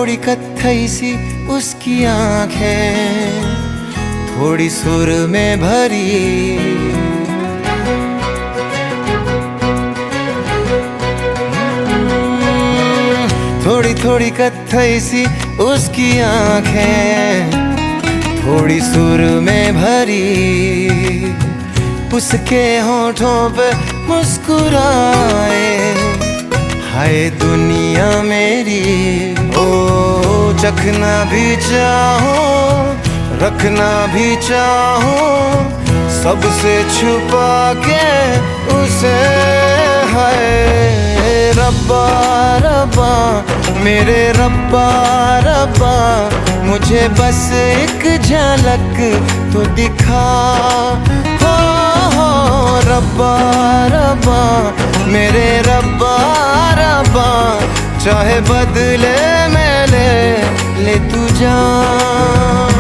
थोड़ी कत्थई सी उसकी आंखें, थोड़ी सुर में भरी। थोड़ी थोड़ी कत्थई सी उसकी आंखें, थोड़ी सुर में भरी। उसके होठों पे मुस्कुराए, हाय दुनिया मेरी। ओ चखना भी चाहो, रखना भी चाहो, सबसे छुपा के उसे। हाय रब्बा रब्बा मेरे रब्बा रब्बा, मुझे बस एक झलक तो दिखा। हो रब्बा रब्बा मेरे रब्बा रब्बा, चाहे बदले में ले तू जान।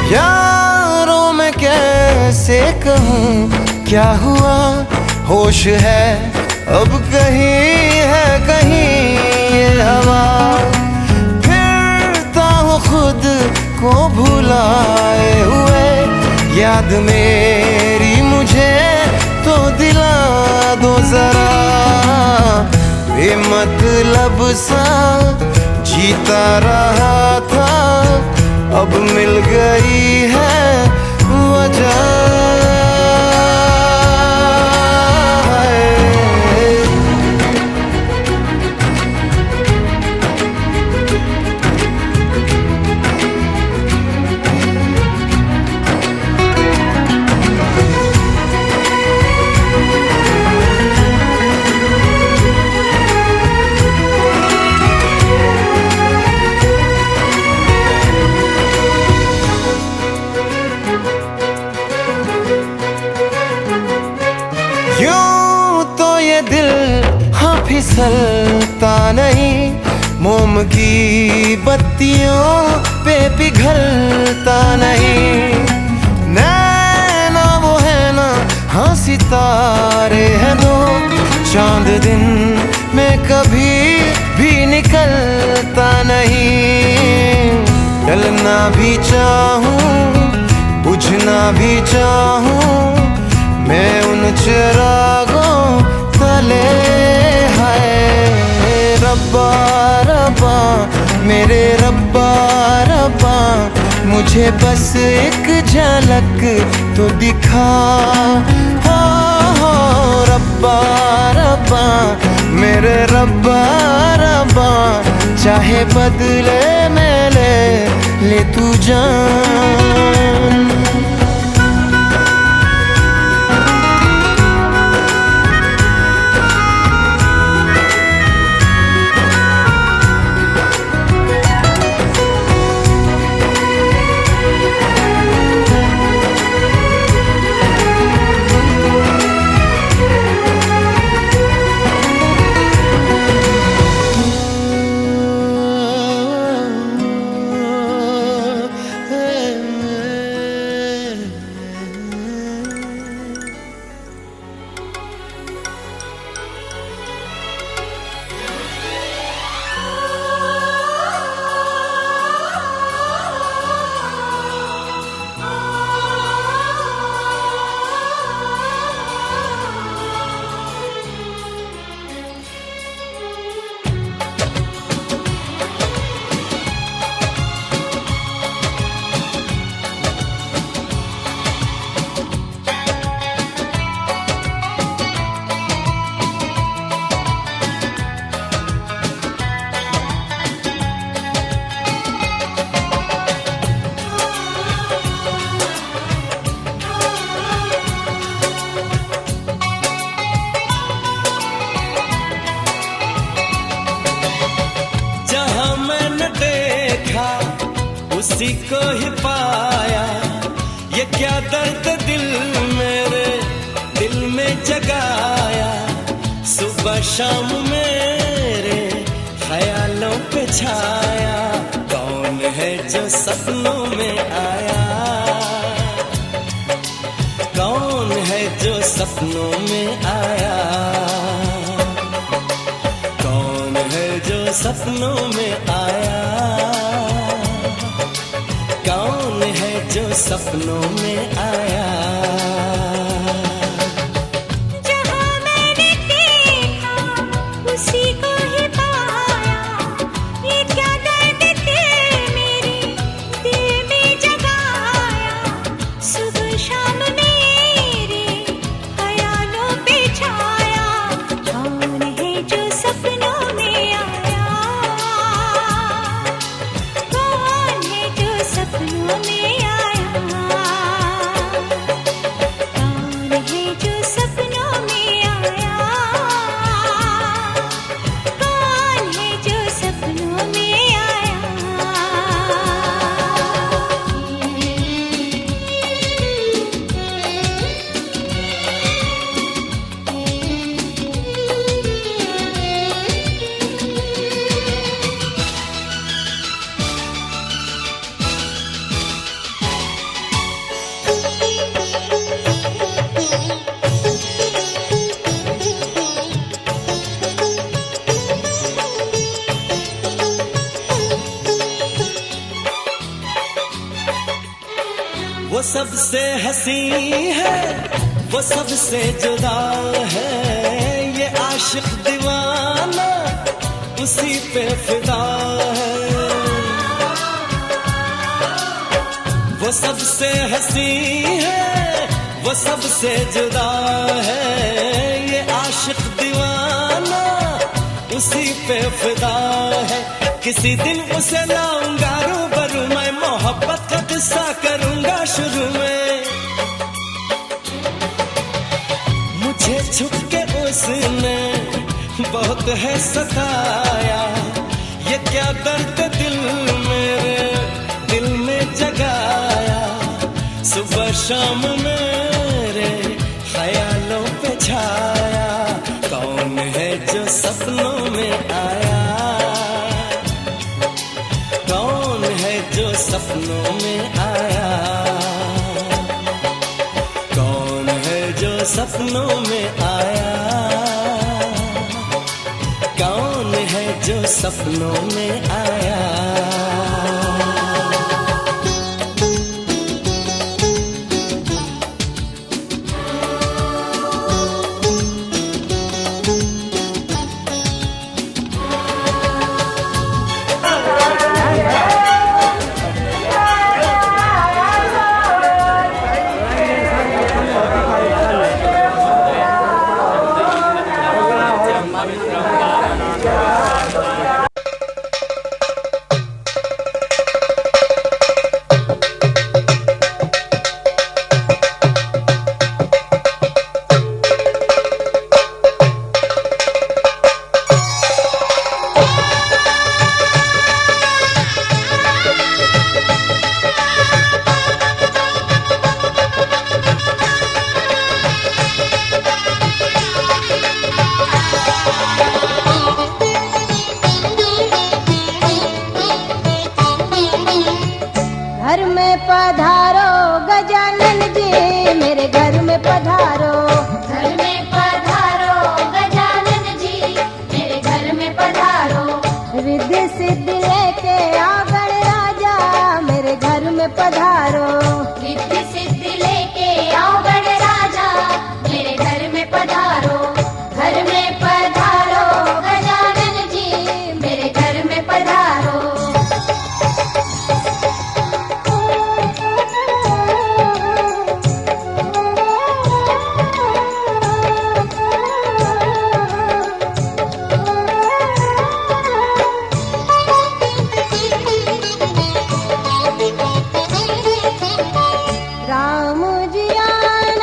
यारों मैं कैसे कहूँ क्या हुआ, होश है अब कहीं है कहीं ये हवा। फिरता हूँ खुद को भुलाए हुए, याद मेरी मुझे तो दिला दो जरा। बेमतलब सा जीता रहा था, अब मिल गई है वजह। यूं तो ये दिल हाँ फिसलता नहीं, मोम की बत्तियों पे पिघलता नहीं। नैना वो है ना हाँ सितारे हैं दो, चांद दिन में कभी भी निकलता नहीं। डलना भी चाहूँ बुझना भी चाहूँ, मैं उन चिरागों तले। हाय रब्बा रब्बा मेरे रब्बा रब्बा, मुझे बस एक झलक तो दिखा। हो रब्बा रब्बा मेरे रब्बा रब्बा, चाहे बदले में ले तू जान। को ही पाया। ये क्या दर्द दिल मेरे दिल में जगाया, सुबह शाम मेरे ख्यालों पे छाया। कौन है जो सपनों में आया, कौन है जो सपनों में आया, कौन है जो सपनों में आया, कौन है जो सपनों में आया। जहाँ मैंने देखा उसी को ही पाया। ये क्या दर्द दिल मेरे दिल में जगाया, सुबह शाम मेरे ख्यालों पे छाया। कौन है जो सपनों में आया, कौन है जो सपनों में आया, कौन है जो सपनों में आया, कौन है जो सपनों में वो सबसे हंसी है, वो सबसे जुदा है, ये आशिक दीवाना उसी पे फिदा है। वो सबसे हंसी है, वो सबसे जुदा है, ये आशिक दीवाना उसी पे फिदा है। किसी दिन उसे लाऊंगा रूबरू, मैं मोहब्बत का किस्सा करूंगा शुरू में। मुझे छुप के उसने बहुत है सताया, ये क्या दर्द दिल मेरे दिल में जगाया। सुबह शाम मेरे ख्यालों पे छाया। कौन है जो सपनों में आया, कौन है जो सपनों में आया, कौन है जो सपनों में आया, कौन है जो सपनों में आया। घर में पधारो गजानन जी, मेरे घर में पधारो। घर में पधारो गजानन जी, मेरे घर में पधारो। रिद्धि सिद्धि लेके आओ गणराजा, मेरे घर में पधारो। रिद्धि सिद्धि लेके आओ गणराजा, मेरे घर में पधारो। घर में पधारो गजानन जी, मेरे घर में पधारो। राम जी आए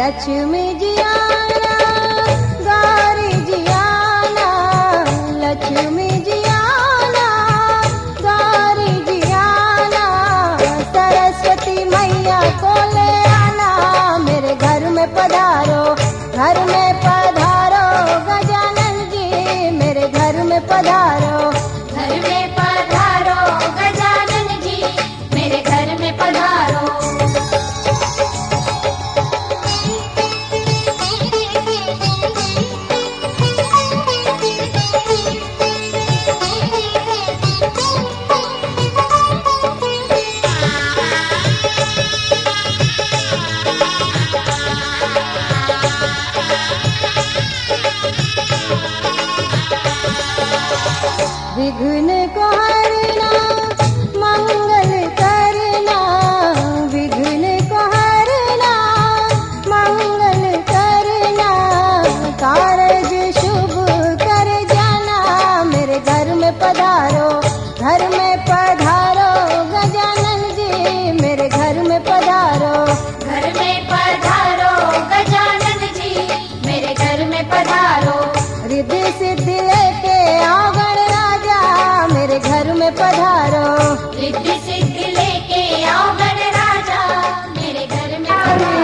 लक्ष्मी जी आना, गौरी जी आना, लक्ष्मी जी आना, गौरी जी आना, सरस्वती मैया को ले आना, मेरे घर में पधारो, घर में पधारो गजानन जी, मेरे घर में पधारो, घर में पधारो गजानन जी, मेरे घर में पधारो। विघ्न को हरना, मंगल करना, विघ्न को हरना, मंगल करना, कारज शुभ कर जाना, मेरे घर में पधारो, घर में पधारो गजानन जी, मेरे घर में पधारो, घर में पधारो गजानन जी, मेरे घर में पधारो। रिद्धि सिद्धि लेके आओ गणराजा, मेरे घर में पधारो, रिद्धि सिद्धि लेके आओ गणराजा, मेरे घर में पधारो।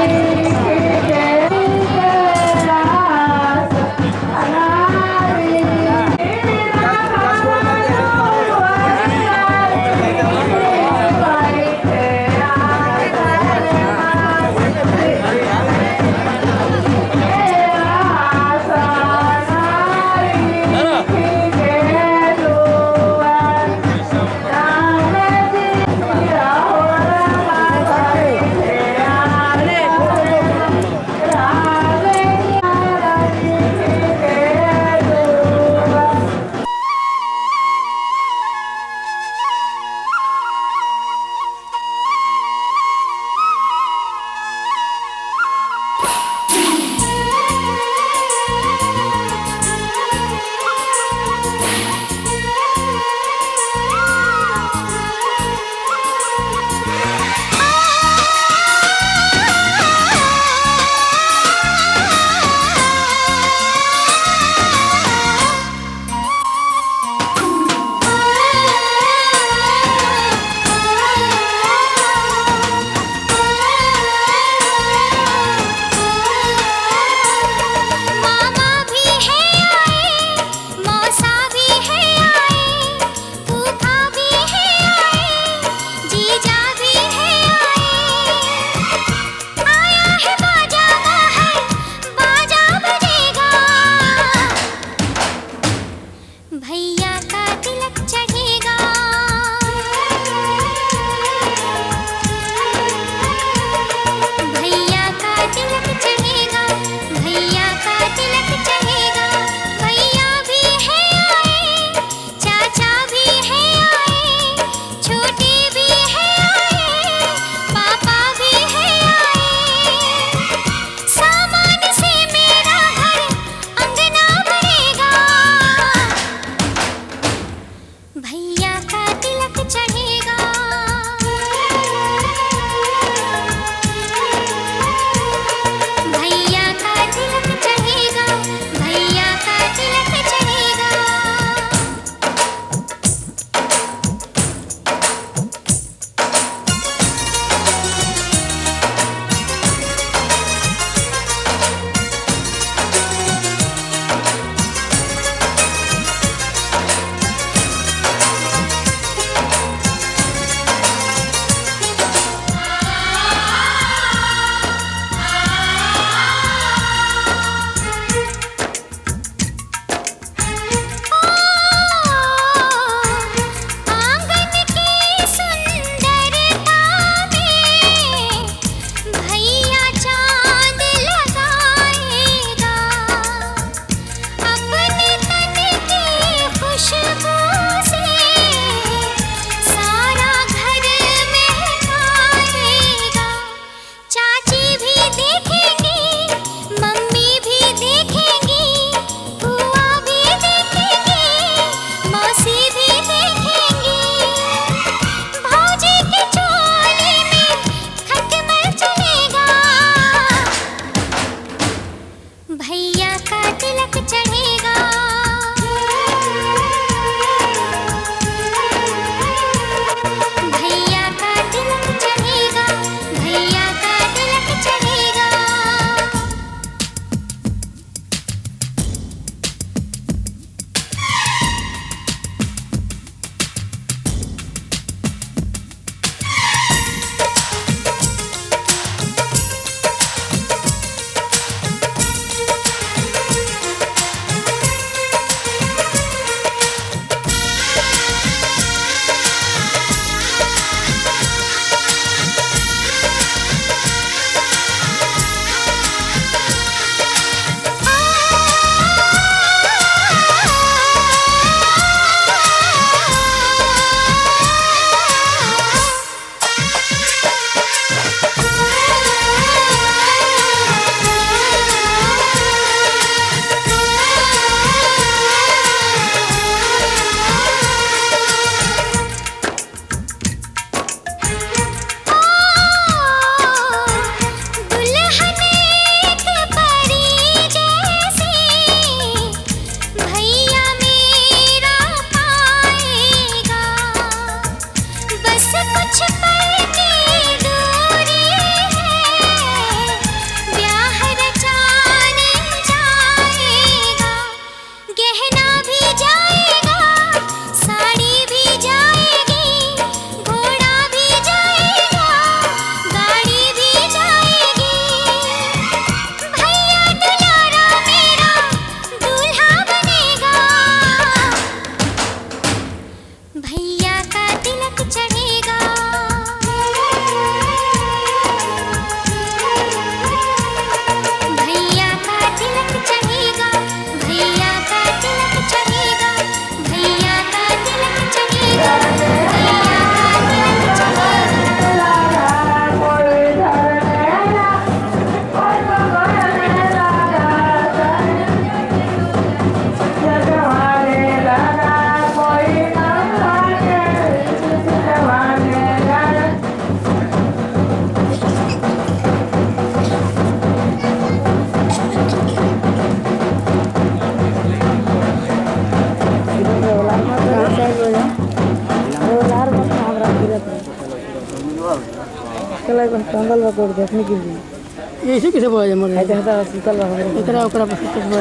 चला टंगल बा देखने के लिए ऐसे कैसे बोला जाए मर जाता सुतल बा एकरा ओकरा पर सुतल बा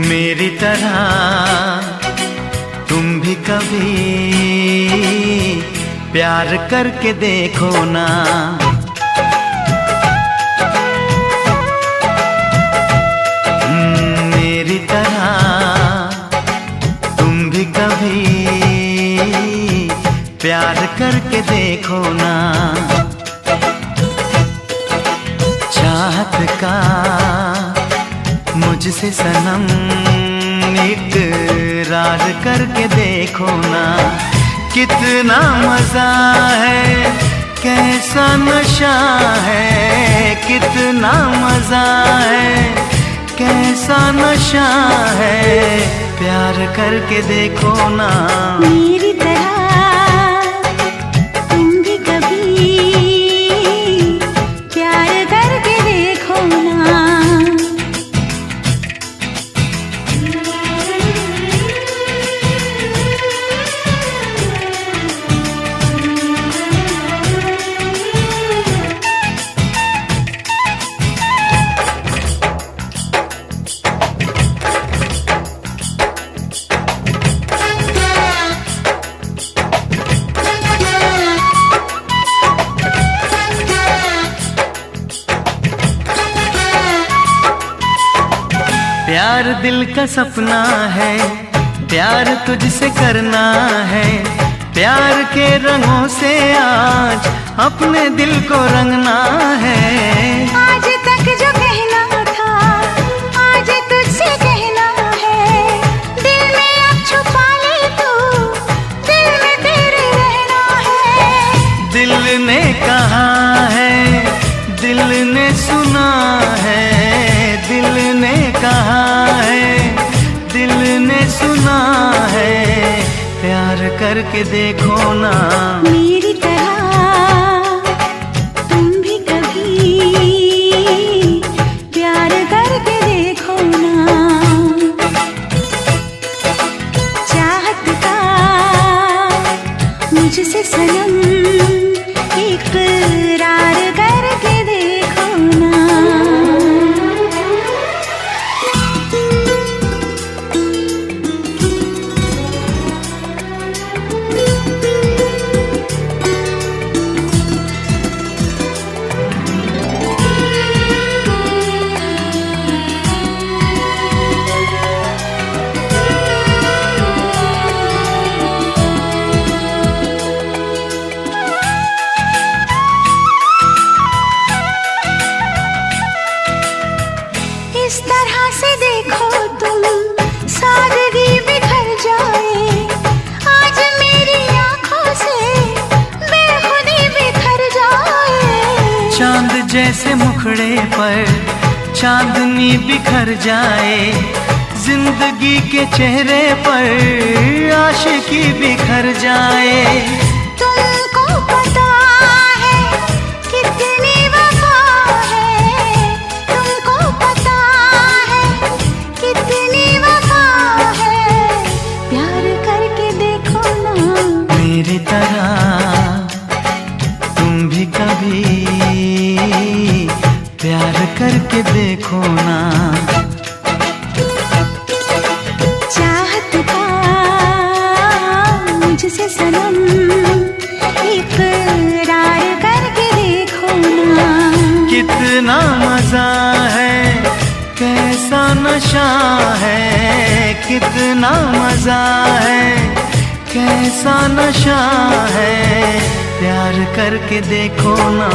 मेरी तरह तुम भी कभी प्यार करके देखो ना, मेरी तरह तुम भी कभी प्यार करके देखो ना। चाहत का मुझसे सनम इकरार करके देखो ना, कितना मजा है कैसा नशा है, कितना मजा है कैसा नशा है, प्यार करके देखो ना। मेरी तरह तुम भी कभी प्यार करके देखो ना। प्यार दिल का सपना है, प्यार तुझसे करना है, प्यार के रंगों से आज अपने दिल को रंगना है। आज तक जो कहना था आज तुझसे कहना है, दिल में अब छुपा ले तू, दिल में तेरे रहना है। दिल ने कहा है, दिल ने सुना है, दिल ने कहा है, दिल ने सुना है, प्यार करके देखो ना। मेरी तरह तुम भी कभी प्यार करके देखो ना। चाहत का मुझसे सनम इकरार करके देखो ना। इस तरह से देखो तुम सादगी बिखर जाए, आज मेरी आंखों से बेखुदी बिखर जाए। चांद जैसे मुखड़े पर चांदनी बिखर जाए, जिंदगी के चेहरे पर आशिकी बिखर जाए। तुमको पता है कितनी वफा है, तुमको पता है कितनी वफा है, प्यार करके देखो ना। मेरी तरह तुम भी कभी प्यार करके देखो ना। चाहत का मुझसे सनम इकरार करके देखो ना। कितना मजा है कैसा नशा है, कितना मजा है कैसा नशा है, प्यार करके देखो ना।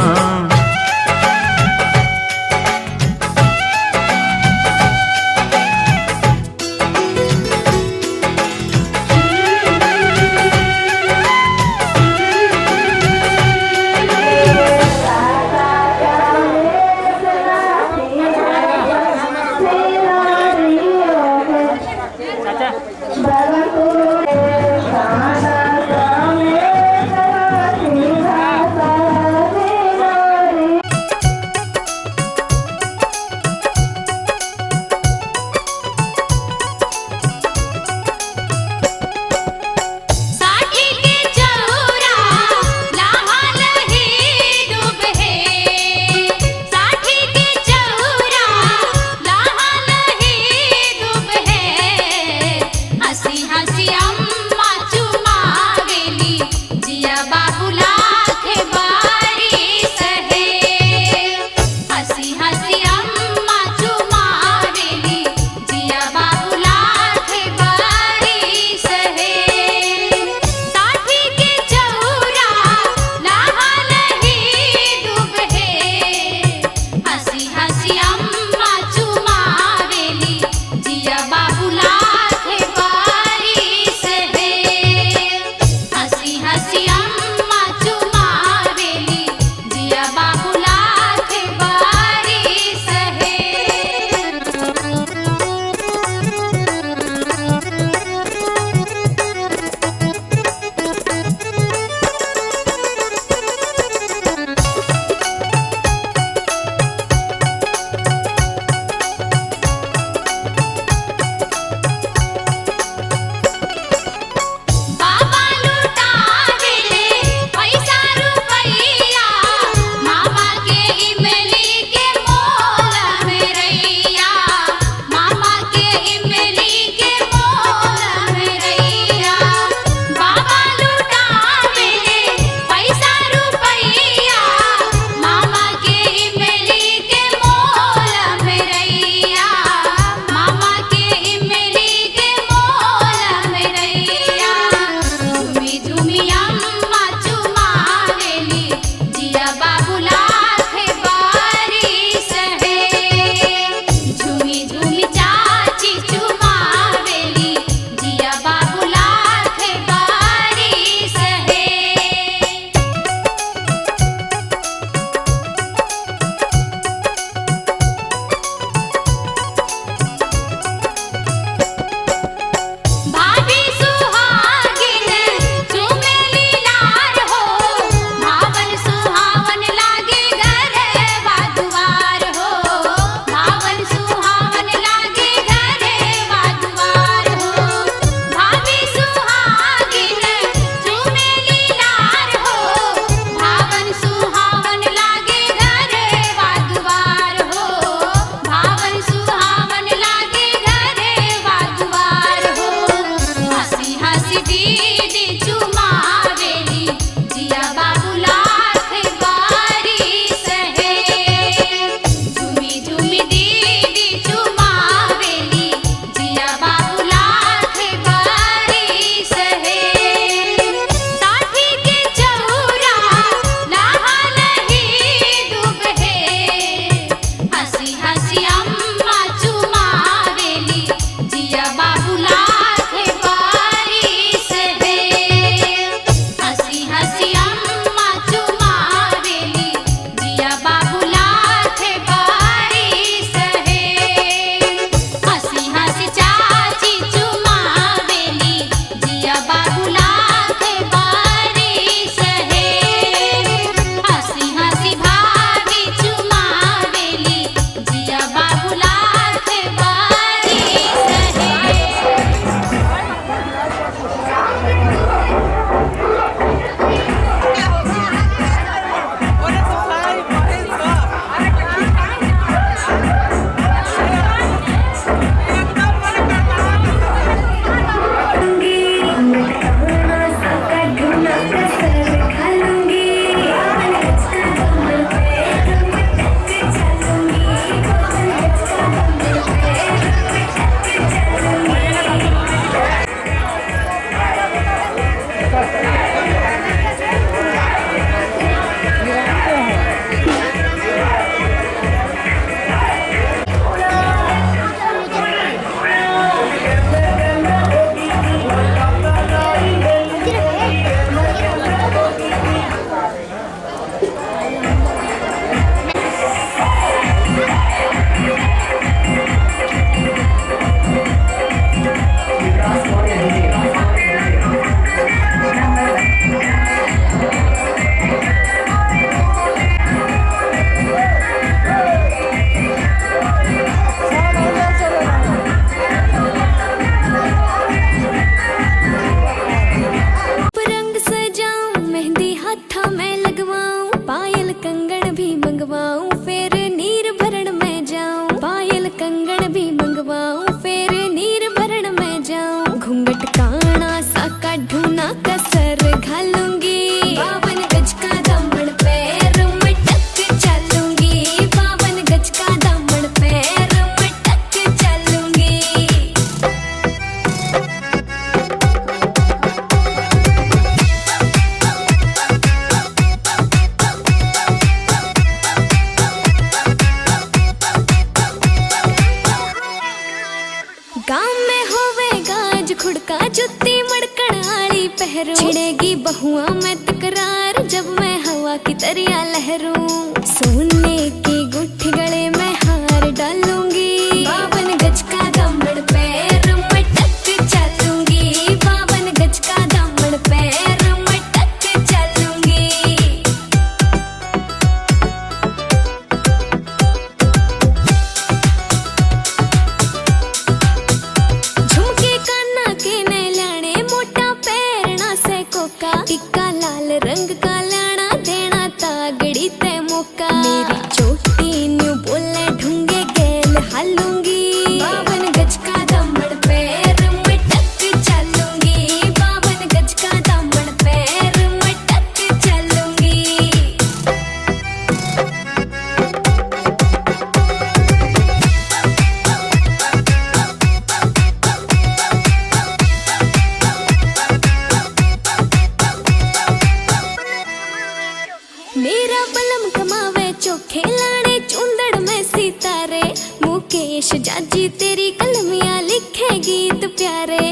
शाम में होवेगा आज खुड़का जुत्ती मड़कण आली पहरू छिड़ेगी बहुआ में तकरार जब मैं हवा की तरिया लहरूं सोने की गुट्ठी गले में हार डालूंगी 52 गज का दामन पैर मटक चलूंगी 52 गज का दामन पैर मटक चलूंगी झुमके काना के ने लाने मोटा पैरना से कोका टिक्का लाल रंग का लाना देना तागड़ी ते मौका मेरी चोटी न्यू बोले ढूंगे गेल हालूंगी 52 गज का दामन पैर मटक चलूंगी 52 गज का दामन पैर मटक चलूंगी मेरा बलम कमावे चोखे लाने चुंदड़ में सितारे मुकेश जाजी तेरी कलमियां लिखे गीत प्यारे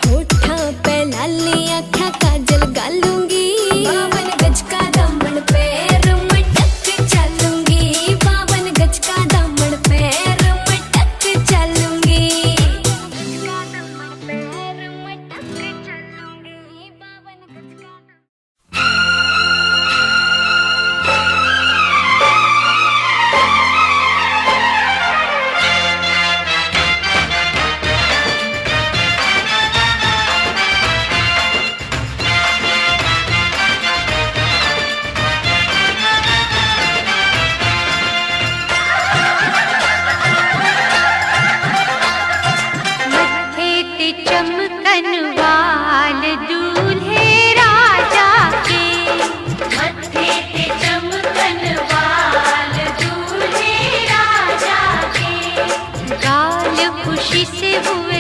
होठा पे लाली आँखा काजल गालूंगी 52 गज का दामन पैर मटक चलूंगी 52 गज का दामन पैर मटक चलूंगी मत्थे ते चमकन वाल दूल्हे राजा के मत्थे ते चमकन वाल दूल्हे राजा के गाल खुशी से हुए